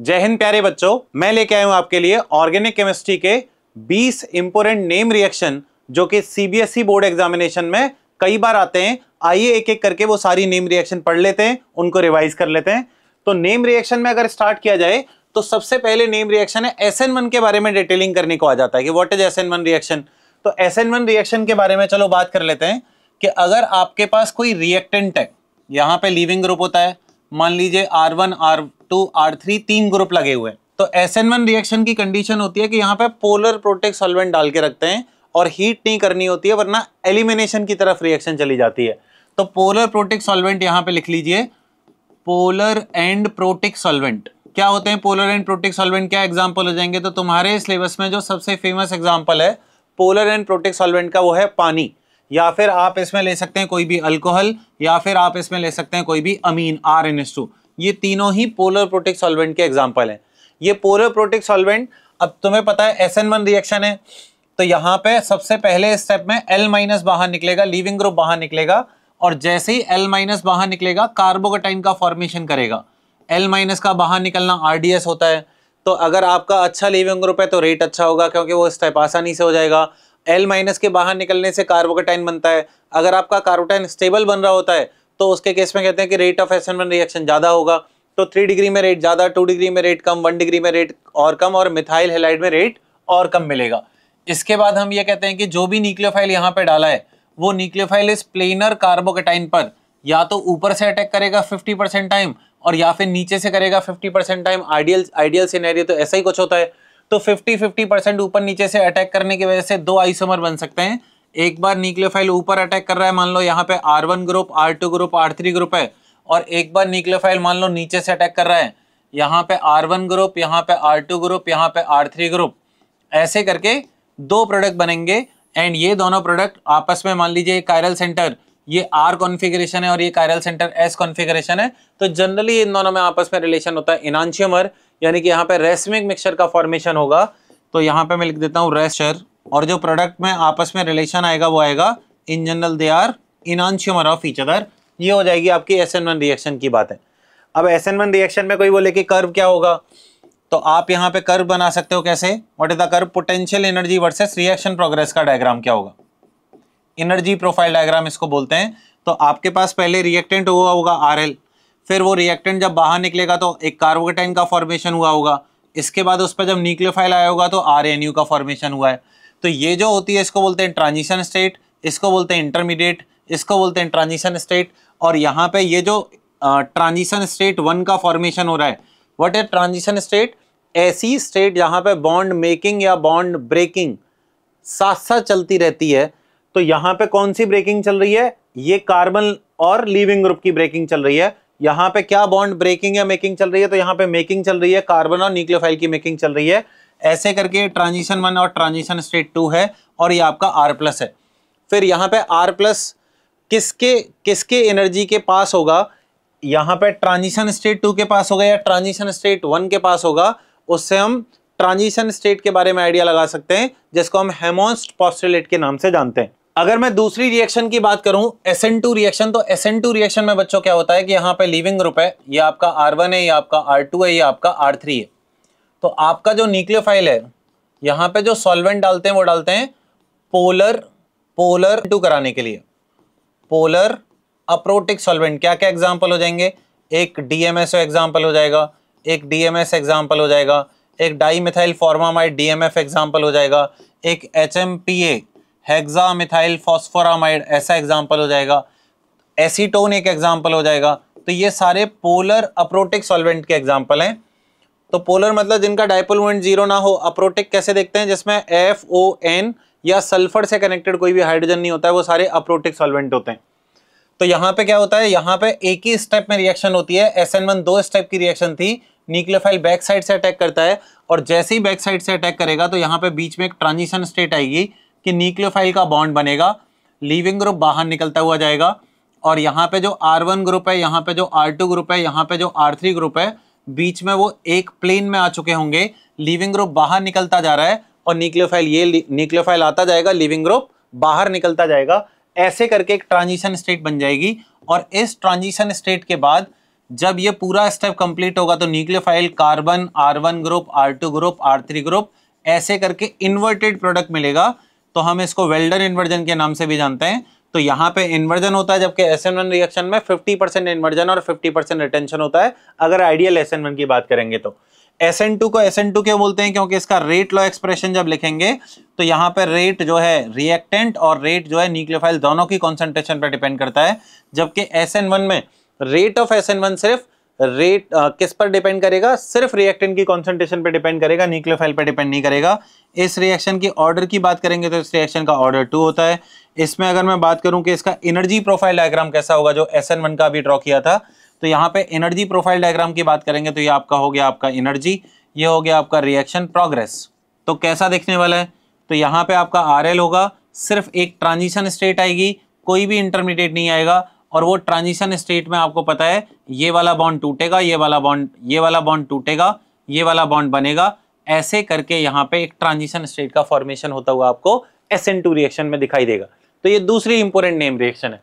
जय हिंद प्यारे बच्चों, मैं लेके आया हूं आपके लिए ऑर्गेनिक केमिस्ट्री के 20 इंपोर्टेंट नेम रिएक्शन जो कि सीबीएसई बोर्ड एग्जामिनेशन में कई बार आते हैं। आइए एक एक करके वो सारी नेम रिएक्शन पढ़ लेते हैं, उनको रिवाइज कर लेते हैं। तो नेम रिएक्शन में अगर स्टार्ट किया जाए तो सबसे पहले नेम रिएक्शन है SN1 के बारे में डिटेलिंग करने को आ जाता है कि व्हाट इज SN1 रिएक्शन। तो SN1 रिएक्शन के बारे में चलो बात कर लेते हैं कि अगर आपके पास कोई रिएक्टेंट है, यहाँ पे लीविंग ग्रुप होता है, मान लीजिए R1 R2 R3 तीन ग्रुप लगे हुए हैं, तो SN1 रिएक्शन की कंडीशन होती है कि यहाँ पे पोलर प्रोटेक्ट सॉल्वेंट डाल के रखते हैं और हीट नहीं करनी होती है, वरना एलिमिनेशन की तरफ रिएक्शन चली जाती है। तो पोलर प्रोटेक्ट सॉल्वेंट यहाँ पे लिख लीजिए, पोलर एंड प्रोटेक्ट सॉल्वेंट क्या होते हैं। पोलर एंड प्रोटेक्ट सॉल्वेंट क्या एग्जांपल हो जाएंगे, तो तुम्हारे सिलेबस में जो सबसे फेमस एग्जांपल है पोलर एंड प्रोटेक्ट सॉल्वेंट का वो है पानी, या फिर आप इसमें ले सकते हैं कोई भी अल्कोहल, या फिर आप इसमें ले सकते हैं कोई भी अमीन RNH2। ये तीनों ही पोलर प्रोटेक्ट सॉल्वेंट के एग्जांपल हैं। ये पोलर प्रोटेक्ट सॉल्वेंट, अब तुम्हें पता है SN1 रिएक्शन है, तो यहाँ पे सबसे पहले स्टेप में L- बाहर निकलेगा, लीविंग ग्रुप बाहर निकलेगा, और जैसे ही L- बाहर निकलेगा कार्बोकेटाइन का फॉर्मेशन करेगा। L- का बाहर निकलना RDS होता है। तो अगर आपका अच्छा लीविंग ग्रुप है तो रेट अच्छा होगा, क्योंकि वो स्टेप आसानी से हो जाएगा। L- के बाहर निकलने से कार्बोकेटाइन बनता है। अगर आपका कार्बोकेटाइन स्टेबल बन रहा होता है तो उसके केस में कहते हैं कि रेट ऑफ SN1 रिएक्शन ज्यादा होगा। तो 3 डिग्री में रेट ज्यादा, 2 डिग्री में रेट कम, 1 डिग्री में रेट और कम, और मिथाइल हैलाइड में रेट और कम मिलेगा। इसके बाद हम ये कहते हैं कि जो भी न्यूक्लियोफाइल यहाँ पे डाला है वो न्यूक्लियोफाइल इस प्लेनर कार्बोकेटाइन पर या तो ऊपर से अटैक करेगा 50% टाइम, और या फिर नीचे से करेगा 50% टाइम। आइडियल सिनेरियो तो ऐसा ही कुछ होता है। तो 50% ऊपर नीचे से अटैक करने की वजह से दो आइसोमर बन सकते हैं। एक बार न्यूक्लियोफाइल ऊपर अटैक कर रहा है, मान लो यहाँ पे R1 group, R2 group, R3 group है, और एक बार न्यूक्लियोफाइल मान लो नीचे से अटैक कर रहा है, यहाँ पे R1 ग्रुप, यहाँ पे R2 ग्रुप, यहाँ पे R3 ग्रुप, ऐसे करके दो प्रोडक्ट बनेंगे। एंड ये दोनों प्रोडक्ट आपस में, मान लीजिए कायरल सेंटर ये R कॉन्फ़िगरेशन है और ये कायरल सेंटर S कॉन्फ़िगरेशन है, तो जनरली इन दोनों में आपस में रिलेशन होता है इनांशियोमर, यानी कि यहाँ पे रेसमिक मिक्सचर का फॉर्मेशन होगा। तो यहाँ पे मैं लिख देता हूँ रेस्चर, और जो प्रोडक्ट में आपस में रिलेशन आएगा वो आएगा in general they are enantiomer of each other. ये हो जाएगी आपकी SN1 रिएक्शन की बात है। अब SN1 रिएक्शन में कोई बोले कि कर्व क्या होगा, तो आप यहाँ पे कर्व बना सकते हो। कैसे? What is the curve? Potential energy versus reaction progress का डायग्राम क्या होगा, एनर्जी प्रोफाइल डायग्राम इसको बोलते हैं। तो आपके पास पहले रिएक्टेंट हुआ होगा RL, फिर वो रिएक्टेंट जब बाहर निकलेगा तो एक कार्बोकेटाइन का फॉर्मेशन हुआ होगा, इसके बाद उस पर जब न्यूक्लियोफाइल आया होगा तो RNU का फॉर्मेशन हुआ है। तो ये जो होती है इसको बोलते हैं ट्रांजिशन स्टेट, इसको बोलते हैं इंटरमीडिएट, इसको बोलते हैं ट्रांजिशन स्टेट। और यहाँ पे ये जो ट्रांजिशन स्टेट 1 का फॉर्मेशन हो रहा है, व्हाट इज ट्रांजिशन स्टेट? ऐसी स्टेट जहाँ पे बॉन्ड मेकिंग या बॉन्ड ब्रेकिंग साथ साथ चलती रहती है। तो यहाँ पे कौन सी ब्रेकिंग चल रही है? ये कार्बन और लीविंग ग्रुप की ब्रेकिंग चल रही है। यहाँ पे क्या बॉन्ड ब्रेकिंग या मेकिंग चल रही है? तो यहाँ पे मेकिंग चल रही है, कार्बन और न्यूक्लियोफाइल की मेकिंग चल रही है। ऐसे करके ट्रांजिशन 1 और ट्रांजिशन स्टेट 2 है, और ये आपका R+ है। फिर यहाँ पे R+ किसके एनर्जी के पास होगा? यहाँ पे ट्रांजिशन स्टेट 2 के पास होगा या ट्रांजिशन स्टेट 1 के पास होगा? उससे हम ट्रांजिशन स्टेट के बारे में आइडिया लगा सकते हैं, जिसको हम हेमोस्ट पोस्टुलेट के नाम से जानते हैं। अगर मैं दूसरी रिएक्शन की बात करूं, SN2 रिएक्शन, तो SN2 रिएक्शन में बच्चों क्या होता है कि यहाँ पे लीविंग ग्रुप है, ये आपका R1 है, ये आपका R2 है, ये आपका R3 है। तो आपका जो न्यूक्लियोफाइल है, यहाँ पे जो सॉल्वेंट डालते हैं वो डालते हैं पोलर 2 कराने के लिए, पोलर अप्रोटिक सॉल्वेंट। क्या क्या एग्जाम्पल हो जाएंगे? एक DMSO एग्जाम्पल हो जाएगा, एक DMS एग्जाम्पल हो जाएगा, एक di methyl formamide DMF example हो जाएगा, एक HMPA हेक्सा मिथाइल फॉस्फोरामाइड ऐसा एग्जाम्पल हो जाएगा, एसीटोन एक एग्जाम्पल हो जाएगा। तो ये सारे पोलर अप्रोटिक सॉल्वेंट के एग्जाम्पल हैं। तो पोलर मतलब जिनका डायपोल मोमेंट 0 ना हो। अप्रोटिक कैसे देखते हैं? जिसमें FON या सल्फर से कनेक्टेड कोई भी हाइड्रोजन नहीं होता है, वो सारे अप्रोटिक सॉल्वेंट होते हैं। तो यहाँ पे क्या होता है? यहाँ पे एक ही स्टेप में रिएक्शन होती है। SN1 2 स्टेप की रिएक्शन थी। न्यूक्लियोफाइल बैक साइड से अटैक करता है, और जैसे ही बैक साइड से अटैक करेगा तो यहाँ पे बीच में एक ट्रांजिशन स्टेट आएगी कि न्यूक्लियोफाइल का बॉन्ड बनेगा, लीविंग ग्रुप बाहर निकलता हुआ जाएगा, और यहाँ पे जो R1 ग्रुप है, यहाँ पे जो R2 ग्रुप है, यहाँ पे जो R3 ग्रुप है, बीच में वो एक प्लेन में आ चुके होंगे। लीविंग ग्रुप बाहर निकलता जा रहा है और न्यूक्लियोफाइल आता जाएगा, लीविंग ग्रुप बाहर निकलता जाएगा। ऐसे करके एक ट्रांजिशन स्टेट बन जाएगी, और इस ट्रांजिशन स्टेट के बाद जब ये पूरा स्टेप कंप्लीट होगा तो nucleophile carbon R1 group, R2 group, R3 group ऐसे करके इन्वर्टेड प्रोडक्ट मिलेगा। तो हम इसको वेल्डन इन्वर्जन के नाम से भी जानते हैं। तो यहाँ पे इन्वर्जन होता है, जबकि SN1 रिएक्शन में 50% इन्वर्जन और 50% रिटेंशन होता है अगर आइडियल SN1 की बात करेंगे। तो SN2 को SN2 क्यों बोलते हैं? क्योंकि इसका रेट लॉ एक्सप्रेशन जब लिखेंगे तो यहाँ पे रेट जो है रिएक्टेंट और रेट जो है न्यूक्लियोफाइल दोनों की कॉन्सेंट्रेशन पर डिपेंड करता है, जबकि SN1 में रेट ऑफ SN1 सिर्फ रेट किस पर डिपेंड करेगा? सिर्फ रिएक्टेंट की कॉन्सेंट्रेशन पे डिपेंड करेगा, न्यूक्लियोफाइल पे डिपेंड नहीं करेगा। इस रिएक्शन की ऑर्डर की बात करेंगे तो इस रिएक्शन का ऑर्डर 2 होता है। इसमें अगर मैं बात करूं कि इसका एनर्जी प्रोफाइल डायग्राम कैसा होगा, जो SN1 का भी ड्रॉ किया था, तो यहाँ पे एनर्जी प्रोफाइल डायग्राम की बात करेंगे तो ये आपका हो गया आपका एनर्जी, ये हो गया आपका रिएक्शन प्रोग्रेस। तो कैसा दिखने वाला है? तो यहाँ पे आपका RL होगा, सिर्फ एक ट्रांजिशन स्टेट आएगी, कोई भी इंटरमीडिएट नहीं आएगा। और वो ट्रांजिशन स्टेट में आपको पता है ये वाला बॉन्ड टूटेगा, ये वाला बॉन्ड टूटेगा, ये वाला बॉन्ड बनेगा, ऐसे करके यहाँ पे एक ट्रांजिशन स्टेट का फॉर्मेशन होता हुआ आपको SN2 रिएक्शन में दिखाई देगा। तो ये दूसरी इंपॉर्टेंट नेम रिएक्शन है।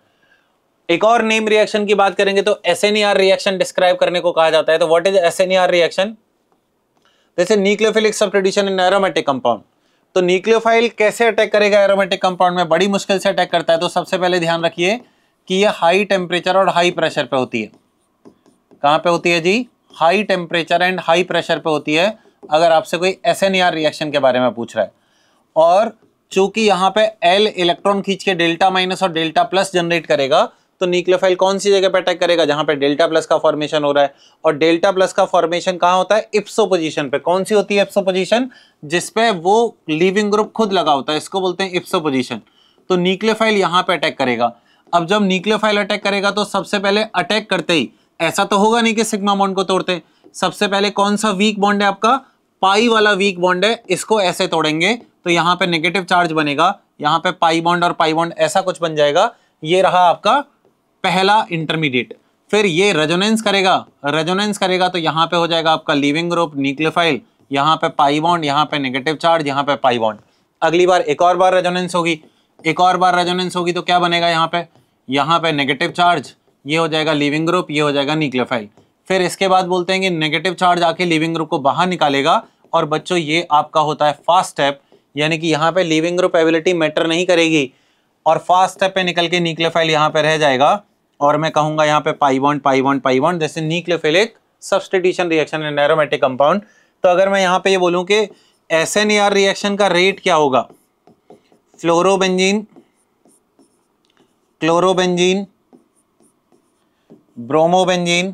एक और नेम रिएक्शन की बात करेंगे तो SNER रिएक्शन डिस्क्राइब करने को कहा जाता है। तो व्हाट इज SNER रिएक्शन? जैसे न्यूक्लियोफिलिक सब्स्टिट्यूशन इन एरोमेटिक कंपाउंड। तो न्यूक्लियोफाइल कैसे अटैक करेगा एरोमेटिक कंपाउंड में? बड़ी मुश्किल से अटैक करता है। तो सबसे पहले ध्यान रखिए कि ये हाई टेम्परेचर और हाई प्रेशर पे होती है। कहाँ पे होती है जी? High temperature and high pressure पे होती है, अगर आपसे कोई SNER रिएक्शन के बारे में पूछ रहा है। और चूंकि यहाँ पे L इलेक्ट्रॉन खींच के डेल्टा माइनस और डेल्टा प्लस जनरेट करेगा, तो न्यूक्लियोफाइल कौन सी जगह पे अटैक करेगा? जहां पे डेल्टा प्लस का फॉर्मेशन हो रहा है। और डेल्टा प्लस का फॉर्मेशन कहाँ होता है? इप्सो पोजीशन पे। कौन सी होती है इप्सो पोजीशन? जिसपे वो लीविंग ग्रुप खुद लगा होता है, इसको बोलते हैं इप्सो पोजीशन। तो न्यूक्लियोफाइल यहाँ पे अटैक करेगा। अब जब न्यूक्लियोफाइल अटैक करेगा तो सबसे पहले अटैक करते ही ऐसा तो होगा नहीं कि सिग्मा बॉन्ड को तोड़ते। सबसे पहले कौन सा वीक बॉन्ड है आपका? पाई वाला वीक बॉन्ड है, इसको ऐसे तोड़ेंगे तो यहाँ पे नेगेटिव चार्ज बनेगा, यहाँ पे पाई बॉन्ड और पाई बॉन्ड ऐसा कुछ बन जाएगा। ये रहा आपका पहला इंटरमीडिएट। फिर ये रेजोनेंस करेगा तो यहाँ पे हो जाएगा आपका लीविंग ग्रुप न्यूक्लियोफाइल, यहाँ पे पाई बॉन्ड, यहाँ पे नेगेटिव चार्ज, यहाँ पे पाई बॉन्ड। अगली बार एक और बार रेजोनेंस होगी, तो क्या बनेगा? यहाँ पे नेगेटिव चार्ज, ये हो जाएगा लीविंग ग्रुप, ये हो जाएगा न्यूक्लियोफाइल। फिर इसके बाद बोलते हैं कि नेगेटिव चार्ज आके लीविंग ग्रुप को बाहर निकालेगा। और बच्चों ये आपका होता है फास्ट स्टेप, यानी कि यहाँ पे लीविंग ग्रुप एबिलिटी मैटर नहीं करेगी और फास्ट स्टेप पे निकल के न्यूक्लियोफाइल यहाँ पे रह जाएगा। और मैं कहूंगा यहाँ पे पाई बॉन्ड, जैसे nucleophilic substitution reaction in aromatic compound. तो अगर मैं यहाँ पे ये बोलूं कि SNER रिएक्शन का रेट क्या होगा? फ्लोरोबेंजीन, क्लोरोबेंजीन, ब्रोमोबेंजीन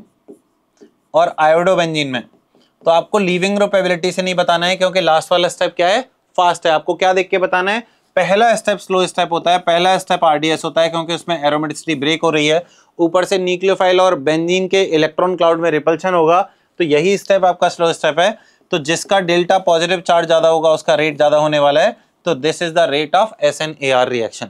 और आयोडोबेंजीन में, तो आपको लीविंग ग्रुप एबिलिटी से नहीं बताना है, क्योंकि लास्ट वाला स्टेप क्या है? फास्ट है। आपको क्या देख के बताना है? पहला स्टेप स्लो स्टेप होता है, पहला स्टेप RDS होता है, क्योंकि उसमें एरोमेटिसिटी ब्रेक हो रही है, ऊपर से न्यूक्लियोफाइल और बेंजीन के इलेक्ट्रॉन क्लाउड में रिपल्शन होगा, तो यही स्टेप आपका स्लो स्टेप है। तो जिसका डेल्टा पॉजिटिव चार्ज ज्यादा होगा उसका रेट ज्यादा होने वाला है। तो this is the rate of SNER reaction.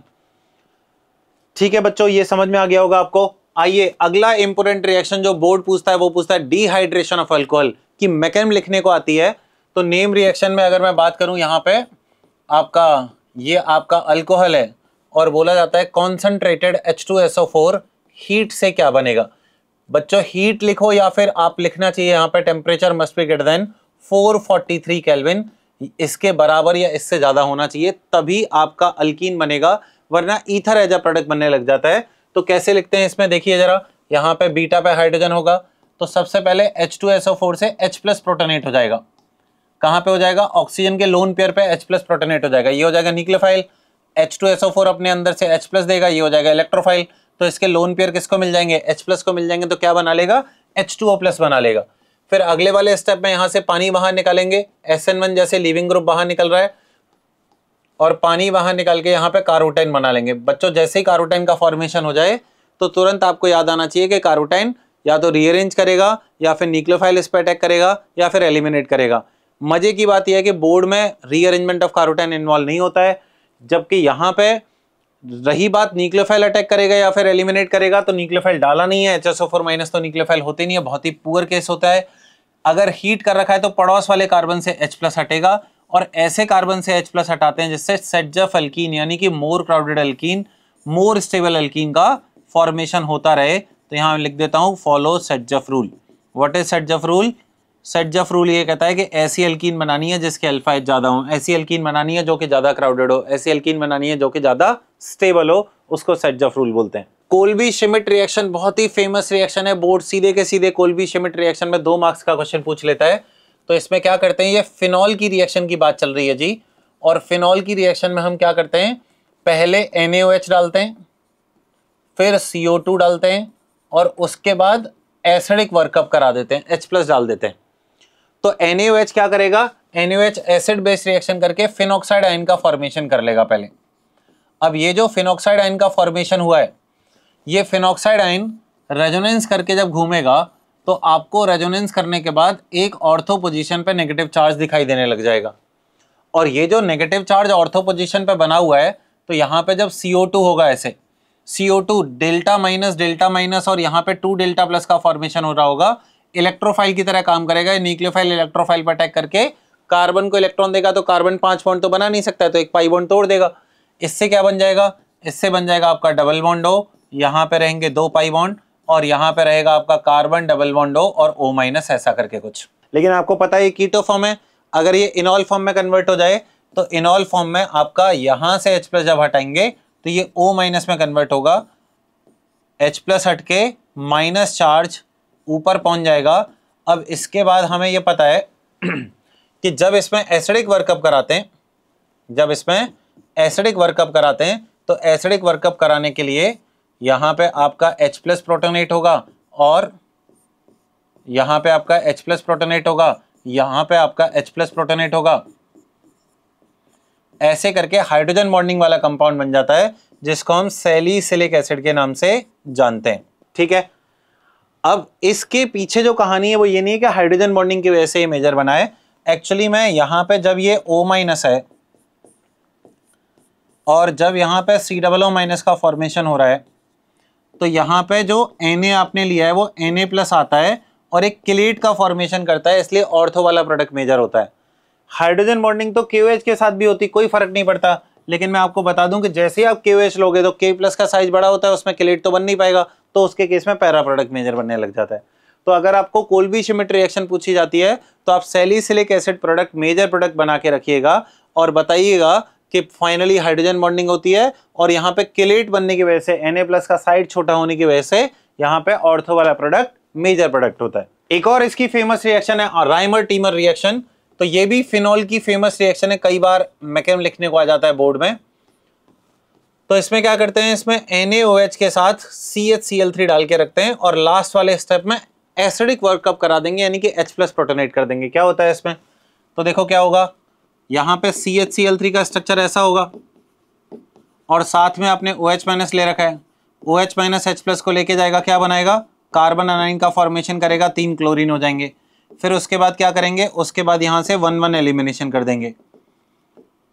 ठीक है बच्चों, ये समझ में आ गया होगा आपको। आइए अगला इंपोर्टेंट रिएक्शन जो बोर्ड पूछता है वो पूछता है डिहाइड्रेशन ऑफ अल्कोहल की मैकेनिज्म लिखने को आती है। तो नेम रिएक्शन में अगर मैं बात करूं, यहाँ पे ये आपका अल्कोहल है और बोला जाता है कॉन्सेंट्रेटेड H2SO4 हीट से क्या बनेगा? बच्चों हीट लिखो या फिर आप लिखना चाहिए यहाँ पे temperature must be greater than 443 kelvin, इसके बराबर या इससे ज्यादा होना चाहिए, तभी आपका अल्कीन बनेगा, वरना ईथर एज अ प्रोडक्ट बनने लग जाता है। तो कैसे लिखते हैं इसमें देखिए जरा, यहाँ पे बीटा पे हाइड्रोजन होगा तो सबसे पहले H2SO4 से H+ प्रोटोनेट हो जाएगा। कहाँ पे हो जाएगा? ऑक्सीजन के लोन पेयर पे H+ प्रोटोनेट हो जाएगा, ये हो जाएगा न्यूक्लियोफाइल। H2SO4 अपने अंदर से H+ देगा, ये हो जाएगा इलेक्ट्रोफाइल। तो इसके लोन पेयर किसको मिल जाएंगे? H+ को मिल जाएंगे, तो क्या बना लेगा? H2O+ बना लेगा। फिर अगले वाले स्टेप में यहाँ से पानी बाहर निकालेंगे, SN1 जैसे लीविंग ग्रुप बाहर निकल रहा है, और पानी बाहर निकाल के यहाँ पे कारोटाइन बना लेंगे। बच्चों जैसे ही कारोटाइन का फॉर्मेशन हो जाए तो तुरंत आपको याद आना चाहिए कि कारोटाइन या तो रीअरेंज करेगा या फिर न्यूक्लियोफाइल इस पे अटैक करेगा या फिर एलिमिनेट करेगा। मजे की बात यह है कि बोर्ड में रीअरेंजमेंट ऑफ कारोटाइन इन्वॉल्व नहीं होता है, जबकि यहाँ पे रही बात न्यूक्लियोफाइल अटैक करेगा या फिर एलिमिनेट करेगा, तो न्यूक्लियोफाइल डाला नहीं है, HSO4- तो न्यूक्लियोफाइल होते नहीं है, बहुत ही पुअर केस होता है। अगर हीट कर रखा है तो पड़ोस वाले कार्बन से H+ हटेगा, और ऐसे कार्बन से H+ हटाते हैं जिससे सेटजफ अल्कीन यानी कि more crowded alkene, more stable alkene का फॉर्मेशन होता रहे। तो तो यहाँ लिख देता हूँ follow Saytzeff rule. What is Saytzeff rule? Saytzeff rule ये कहता है कि ऐसी एल्कीन बनानी है जिसके अल्फा एच ज्यादा हो, ऐसी एल्कीन बनानी है जो कि ज्यादा क्राउडेड हो, ऐसी एल्कीन बनानी है जो कि ज्यादा स्टेबल हो, उसको सेटजफ रूल बोलते हैं। कोल्बी श्मिट रिएक्शन बहुत ही फेमस रिएक्शन है, बोर्ड सीधे के सीधे कोल्बी श्मिट रिएक्शन में 2 मार्क्स का क्वेश्चन पूछ लेता है। तो इसमें क्या करते हैं, ये फिनॉल की रिएक्शन की बात चल रही है जी, और फिनॉल की रिएक्शन में हम क्या करते हैं, पहले NaOH डालते हैं, फिर CO2 डालते हैं, और उसके बाद एसिडिक वर्कअप करा देते हैं, H+ डाल देते हैं। तो NaOH क्या करेगा, NaOH एसिड बेस रिएक्शन करके फिनॉक्साइड आयन का फॉर्मेशन कर लेगा पहले। अब ये जो फिनॉक्साइड आयन का फॉर्मेशन हुआ है, ये फिनॉक्साइड आयन रेजोनेंस करके जब घूमेगा तो आपको रेजोनेंस करने के बाद एक ऑर्थो पोजीशन पे नेगेटिव चार्ज दिखाई देने लग जाएगा। और ये जो नेगेटिव चार्ज ऑर्थो पोजीशन पे बना हुआ है, तो यहाँ पे जब CO2 होगा, ऐसे CO2 डेल्टा माइनस और यहाँ पे 2 डेल्टा प्लस का फॉर्मेशन हो रहा होगा, इलेक्ट्रोफाइल की तरह काम करेगा। न्यूक्लियोफाइल इलेक्ट्रोफाइल पर अटैक करके कार्बन को इलेक्ट्रॉन देगा, तो कार्बन 5 बॉन्ड तो बना नहीं सकता है, तो एक पाई बॉन्ड तोड़ देगा। इससे क्या बन जाएगा, इससे बन जाएगा आपका डबल बॉन्ड O, यहाँ पे रहेंगे 2 पाई बॉन्ड, और यहाँ पे रहेगा आपका कार्बन डबल बॉन्ड O और O- ऐसा करके कुछ। लेकिन आपको पता है ये कीटो फॉर्म है, अगर ये इनॉल फॉर्म में कन्वर्ट हो जाए तो इनॉल फॉर्म में आपका यहाँ से H+ जब हटाएंगे तो ये O- में कन्वर्ट होगा, H+ हट के माइनस चार्ज ऊपर पहुंच जाएगा। अब इसके बाद हमें ये पता है कि जब इसमें एसिडिक वर्कअप कराते हैं, जब इसमें एसिडिक वर्कअप कराते हैं तो एसिडिक वर्कअप कराने के लिए यहाँ पे आपका H+ प्रोटोनेट होगा, और यहाँ पे आपका H+ प्रोटोनेट होगा, यहाँ पे आपका H+ प्रोटोनेट होगा। ऐसे करके हाइड्रोजन बॉन्डिंग वाला कंपाउंड बन जाता है, जिसको हम सैलिसिलिक एसिड के नाम से जानते हैं। ठीक है, अब इसके पीछे जो कहानी है वो ये नहीं है कि हाइड्रोजन बॉन्डिंग की वजह से ये मेजर बना है। एक्चुअली में यहाँ पे जब ये O- है और जब यहाँ पे COO- का फॉर्मेशन हो रहा है, तो यहाँ पे जो Na आपने लिया है वो Na+ आता है और एक किलेट का फॉर्मेशन करता है, इसलिए ऑर्थो वाला प्रोडक्ट मेजर होता है। हाइड्रोजन बॉन्डिंग तो KOH के साथ भी होती, कोई फर्क नहीं पड़ता, लेकिन मैं आपको बता दूं कि जैसे ही आप KOH लोगे तो K+ का साइज बड़ा होता है, उसमें किलेट तो बन नहीं पाएगा, तो उसके केस में पैरा प्रोडक्ट मेजर बनने लग जाता है। तो अगर आपको कोल्बी श्मिट रिएक्शन पूछी जाती है तो आप salicylic acid product major product बना के रखिएगा और बताइएगा कि फाइनली हाइड्रोजन बॉन्डिंग होती है, और यहाँ पे किलेट बनने की वजह से Na+ का साइड छोटा होने की वजह से यहाँ पे ऑर्थो वाला प्रोडक्ट मेजर प्रोडक्ट होता है। एक और इसकी फेमस रिएक्शन है राइमर टीमर रिएक्शन। तो ये भी फिनॉल की फेमस रिएक्शन है, कई बार मैकेम लिखने को आ जाता है बोर्ड में। तो इसमें क्या करते हैं, इसमें NaOH के साथ CHCl3 डाल के रखते हैं और लास्ट वाले स्टेप में एसिडिक वर्कअप करा देंगे, यानी कि H+ प्रोटोनेट कर देंगे। क्या होता है इसमें, तो देखो क्या होगा, यहाँ पे CHCl3 का स्ट्रक्चर ऐसा होगा और साथ में आपने OH- ले रखा है। OH- H+ को लेके जाएगा, क्या बनाएगा, कार्बन अनाइन का फॉर्मेशन करेगा, 3 क्लोरीन हो जाएंगे। फिर उसके बाद क्या करेंगे, उसके बाद यहाँ से 1-1 एलिमिनेशन कर देंगे।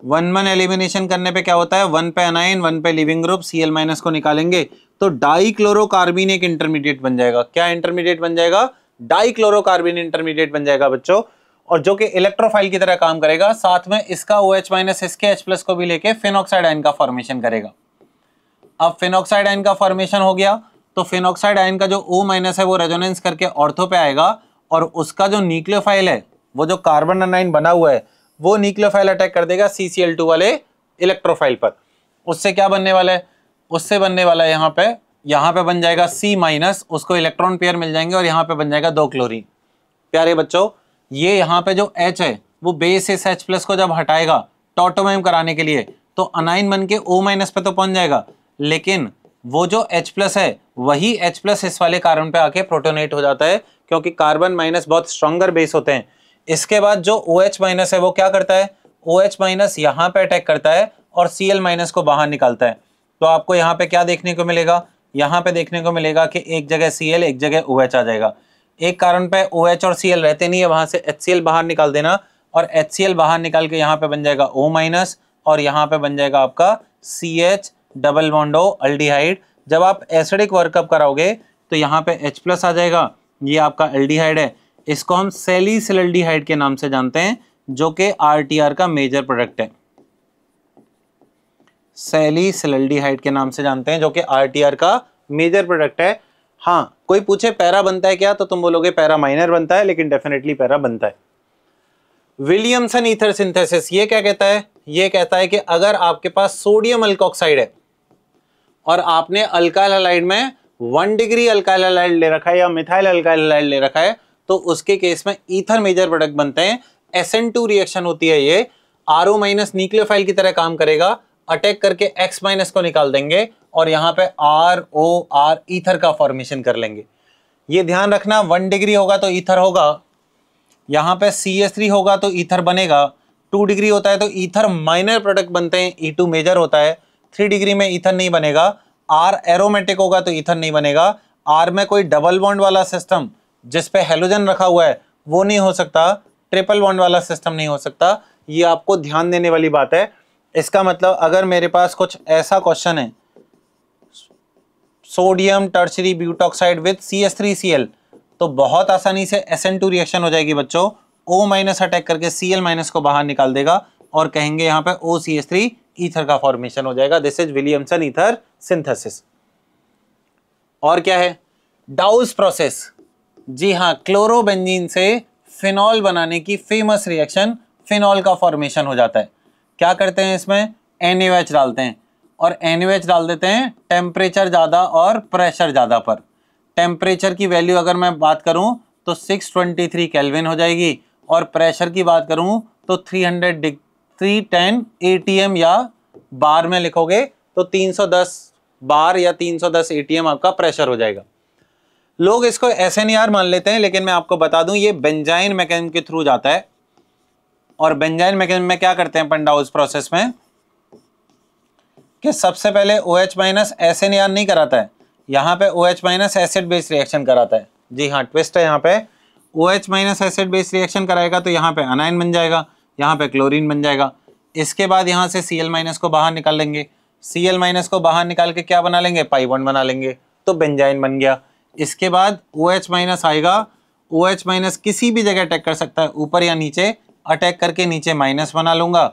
1-1 एलिमिनेशन करने पे क्या होता है, 1 पे अनाइन 1 पे लिविंग ग्रुप, Cl- को निकालेंगे तो डाइक्लोरोकार्बिन एक इंटरमीडिएट बन जाएगा। क्या इंटरमीडिएट बन जाएगा, डाइक्लोरोकार्बिन इंटरमीडिएट बन जाएगा बच्चों, और जो कि इलेक्ट्रोफाइल की तरह काम करेगा। साथ में इसका OH- इसके H+ को भी लेके फिनॉक्साइड आयन का फॉर्मेशन करेगा। अब फिनॉक्साइड आयन का फॉर्मेशन हो गया तो फिनॉक्साइड आयन का जो O- है वो रेजोनेंस करके ऑर्थो पे आएगा, और उसका जो न्यूक्लियोफाइल है, वो जो कार्बन अनाइन बना हुआ है, वो न्यूक्लियोफाइल अटैक कर देगा CCl2 वाले इलेक्ट्रोफाइल पर। उससे क्या बनने वाला है, उससे बनने वाला है यहाँ पे बन जाएगा C-, उसको इलेक्ट्रॉन पेयर मिल जाएंगे और यहाँ पे बन जाएगा 2 क्लोरीन। प्यारे बच्चों, ये यहाँ पे जो H है वो बेस इस H+ को जब हटाएगा टॉटोमेम कराने के लिए, तो अनाइन बन के O- पे तो पहुंच जाएगा, लेकिन वो जो H+ है वही H+ इस वाले कार्बन पे आके प्रोटोनेट हो जाता है, क्योंकि कार्बन माइनस बहुत स्ट्रॉन्गर बेस होते हैं। इसके बाद जो OH- है वो क्या करता है, OH- यहाँ पे अटैक करता है और Cl- को बाहर निकालता है। तो आपको यहाँ पे क्या देखने को मिलेगा, यहाँ पे देखने को मिलेगा कि एक जगह Cl एक जगह OH आ जाएगा। एक कार्बन पे OH और Cl रहते नहीं है, वहां से HCl बाहर निकाल देना, और HCl बाहर निकाल के यहाँ पे बन जाएगा O- और यहाँ पे बन जाएगा आपका CH+O अल्डिहाइड। जब आप एसिडिक वर्कअप कराओगे तो यहाँ पे H+ आ जाएगा, ये आपका एल्डिहाइड है, इसको हम सैलिसिल्डिहाइड के नाम से जानते हैं, जो कि RTR का मेजर प्रोडक्ट है। सैलिसिल्डिहाइड के नाम से जानते हैं, जो कि RTR का मेजर प्रोडक्ट है। हाँ, कोई पूछे पैरा बनता है क्या, तो तुम बोलोगे पैरा माइनर बनता है, लेकिन डेफिनेटली पैरा बनता है। विलियमसन ईथर सिंथेसिस ये क्या कहता है? ये कहता है कि अगर आपके पास सोडियम अल्कोक्साइड है और आपने अल्काइल हैलाइड में 1 डिग्री अल्काइल हैलाइड ले रखा है या मिथाइल अल्काइल हैलाइड ले रखा है, तो उसके केस में ईथर मेजर प्रोडक्ट बनते हैं। SN2 रिएक्शन होती है, ये RO माइनस न्यूक्लियोफाइल की तरह काम करेगा, अटैक करके X माइनस को निकाल देंगे और यहाँ पे ROR ईथर का फॉर्मेशन कर लेंगे। ये ध्यान रखना, 1 डिग्री होगा तो ईथर होगा, यहाँ पे CH3 होगा तो ईथर बनेगा, 2 डिग्री होता है तो ईथर माइनर प्रोडक्ट बनते हैं, E2 मेजर होता है, 3 डिग्री में ईथर नहीं बनेगा, R एरोमेटिक होगा तो ईथर नहीं बनेगा, R में कोई डबल बॉन्ड वाला सिस्टम जिसपे हेलोजन रखा हुआ है वो नहीं हो सकता, ट्रिपल बॉन्ड वाला सिस्टम नहीं हो सकता। ये आपको ध्यान देने वाली बात है। इसका मतलब अगर मेरे पास कुछ ऐसा क्वेश्चन है, sodium tertiary butoxide with CH3Cl, तो बहुत आसानी से SN2 रिएक्शन हो जाएगी बच्चों, O माइनस अटैक करके Cl माइनस को बाहर निकाल देगा और कहेंगे यहाँ पे OCH3 ईथर का फॉर्मेशन हो जाएगा। This is Williamson ether synthesis. और क्या है? डाउस प्रोसेस। जी हाँ, क्लोरोबेंजीन से फिनॉल बनाने की फेमस रिएक्शन, फिनॉल का फॉर्मेशन हो जाता है। क्या करते हैं इसमें? NaOH डालते हैं और NaOH डाल देते हैं टेम्परेचर ज़्यादा और प्रेशर ज़्यादा पर। टेम्परेचर की वैल्यू अगर मैं बात करूं तो 623 केल्विन हो जाएगी और प्रेशर की बात करूं तो 310 ATM या बार में लिखोगे तो 310 बार या 310 ATM आपका प्रेशर हो जाएगा। लोग इसको SNER मान लेते हैं, लेकिन मैं आपको बता दूं ये बेंजाइन मैकेनिज्म के थ्रू जाता है। और बेंजाइन मैकेनिज्म में क्या करते हैं पंडाउस प्रोसेस में कि सबसे पहले OH माइनस SNER नहीं कराता है, यहाँ पे OH minus acid base reaction कराता है। जी हाँ, ट्विस्ट है, यहाँ पे OH minus acid base reaction कराएगा तो यहाँ पे अनाइन बन जाएगा, यहाँ पे क्लोरीन बन जाएगा। इसके बाद यहाँ से Cl माइनस को बाहर निकाल लेंगे, Cl माइनस को बाहर निकाल के क्या बना लेंगे? पाई बॉन्ड बना लेंगे, तो बेंजाइन बन गया। इसके बाद OH माइनस आएगा, OH माइनस किसी भी जगह अटैक कर सकता है, ऊपर या नीचे, अटैक करके नीचे माइनस बना लूंगा,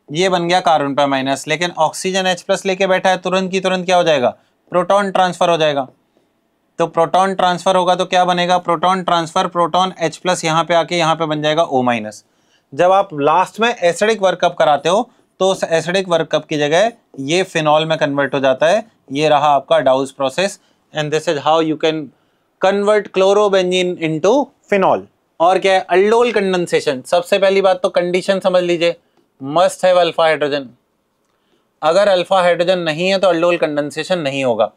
ये बन गया कार्बन पे माइनस। लेकिन ऑक्सीजन H+ लेके बैठा है, तुरंत की तुरंत क्या हो जाएगा? प्रोटॉन ट्रांसफर हो जाएगा। तो प्रोटॉन ट्रांसफर होगा तो क्या बनेगा? प्रोटॉन ट्रांसफर, प्रोटॉन H+ यहाँ पे आके यहाँ पे बन जाएगा O-। जब आप लास्ट में एसिडिक वर्कअप कराते हो तो उस एसिडिक वर्कअप की जगह ये फिनॉल में कन्वर्ट हो जाता है। ये रहा आपका डाउस process and this is how you can convert chlorobenzene into phenol. और क्या है? Aldol condensation. सबसे पहली बात तो कंडीशन समझ लीजिए, मस्ट हैव अल्फा हाइड्रोजन। अगर अल्फा हाइड्रोजन नहीं है तो अल्डोल कंडेंसेशन नहीं होगा।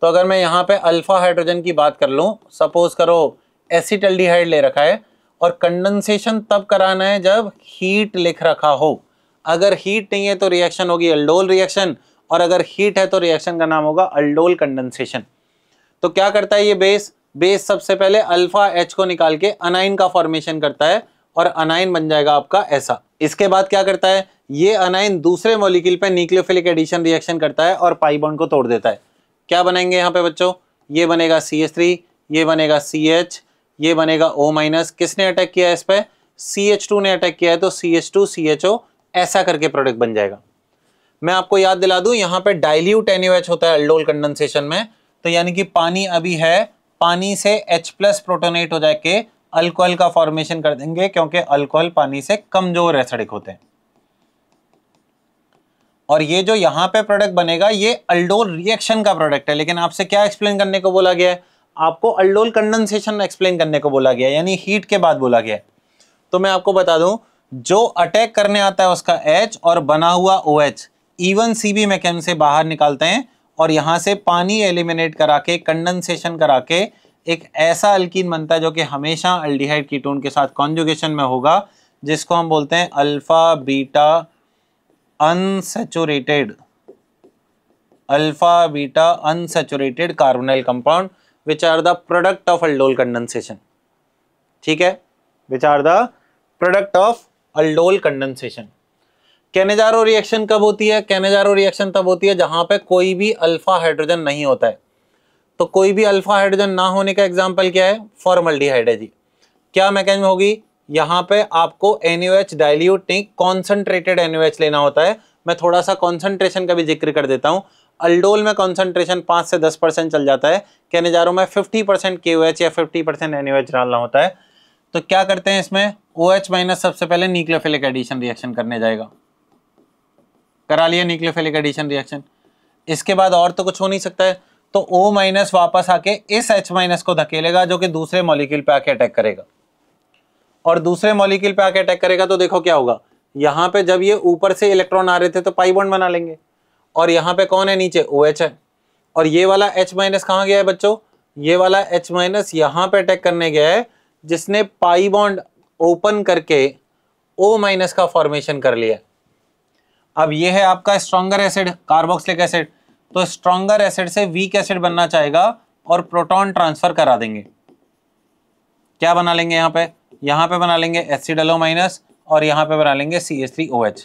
तो अगर मैं यहाँ पे अल्फा हाइड्रोजन की बात कर लूँ, सपोज करो एसिटल्डिहाइड ले रखा है और कंडेंसेशन तब कराना है जब हीट लिख रखा हो। अगर हीट नहीं है तो रिएक्शन होगी अल्डोल रिएक्शन, और अगर हीट है तो रिएक्शन का नाम होगा अल्डोल कंडेंसेशन। तो क्या करता है ये बेस सबसे पहले अल्फा H को निकाल के अनाइन का फॉर्मेशन करता है और अनाइन बन जाएगा आपका ऐसा। इसके बाद क्या करता है? ये अनाइन दूसरे मॉलिक्यूल पे न्यूक्लियोफिलिक एडिशन रिएक्शन करता है और पाई बॉन्ड को तोड़ देता है। क्या बनेंगे यहाँ पे बच्चों? ये बनेगा CH3, ये बनेगा CH, ये बनेगा O-। किसने अटैक किया है इस पे? CH2 ने अटैक किया है, तो CH2 CHO ऐसा करके प्रोडक्ट बन जाएगा। मैं आपको याद दिला दूं, यहाँ पे डाइल्यूट NaOH होता है अल्डोल कंडेंसेशन में, तो यानी कि पानी अभी है, पानी से H+ प्रोटोनेट हो जाके अल्कोहल का फॉर्मेशन कर देंगे, क्योंकि अल्कोहल पानी से कमजोर एसिडिक होते हैं। और ये जो यहाँ पे प्रोडक्ट बनेगा ये अल्डोल रिएक्शन का प्रोडक्ट है। लेकिन आपसे क्या एक्सप्लेन करने को बोला गया है? आपको अल्डोल कंडेंसेशन एक्सप्लेन करने को बोला गया है, यानी हीट के बाद बोला गया है। तो मैं आपको बता दूं, जो अटैक करने आता है उसका H और बना हुआ OH इवन CB मैकेनिज्म से बाहर निकालते हैं और यहाँ से पानी एलिमिनेट करा के कंडेंसेशन करा के एक ऐसा अल्कीन बनता है जो कि हमेशा अल्डिहाइड कीटोन के साथ कॉन्जुगेशन में होगा, जिसको हम बोलते हैं alpha beta unsaturated carbonyl compound which are the product of aldol condensation. ठीक है, which are the product of aldol condensation. Cannizzaro reaction कब होती है? कैनेजारो रिएक्शन तब होती है जहां पे कोई भी अल्फा हाइड्रोजन नहीं होता है। तो कोई भी अल्फा हाइड्रोजन ना होने का एग्जांपल क्या है? फॉर्मल्डिहाइड है जी। क्या मैकेनिज्म होगी? यहाँ पे आपको NaOH डाइल्यूट नहीं, कॉन्सेंट्रेटेड NaOH लेना होता है। मैं थोड़ा सा कॉन्सेंट्रेशन का भी जिक्र कर देता हूँ। अल्डोल में कॉन्सेंट्रेशन 5 से 10% चल जाता है, कहने जा रहा हूं मैं 50% KOH या 50% NaOH डालना होता है। तो क्या करते हैं इसमें, OH माइनस सबसे पहले न्यूक्लियोफिलिक एडिशन रिएक्शन करने जाएगा, करा लिया न्यूक्लियोफिलिक एडिशन रिएक्शन। इसके बाद और तो कुछ हो नहीं सकता है, तो O माइनस वापस आके इस H माइनस को धकेलेगा जो कि दूसरे मॉलिक्यूल पे आके अटैक करेगा, और दूसरे मॉलिक्यूल पे आके अटैक करेगा तो देखो क्या होगा, यहाँ पे जब ये ऊपर से इलेक्ट्रॉन आ रहे थे तो पाई बॉन्ड बना लेंगे, और यहाँ पे कौन है नीचे, OH है, और ये वाला H माइनस कहाँ गया है बच्चों, ये वाला H माइनस यहाँ पे अटैक करने गया है, जिसने पाई बॉन्ड ओपन करके O माइनस का फॉर्मेशन कर लिया। अब ये है आपका स्ट्रॉन्गर एसिड कार्बोक्सिलिक एसिड, तो स्ट्रॉन्गर एसिड से वीक एसिड बनना चाहेगा और प्रोटॉन ट्रांसफर करा देंगे। क्या बना लेंगे यहाँ पे बना लेंगे एसिडलो माइनस, और यहाँ पे बना लेंगे CH3OH।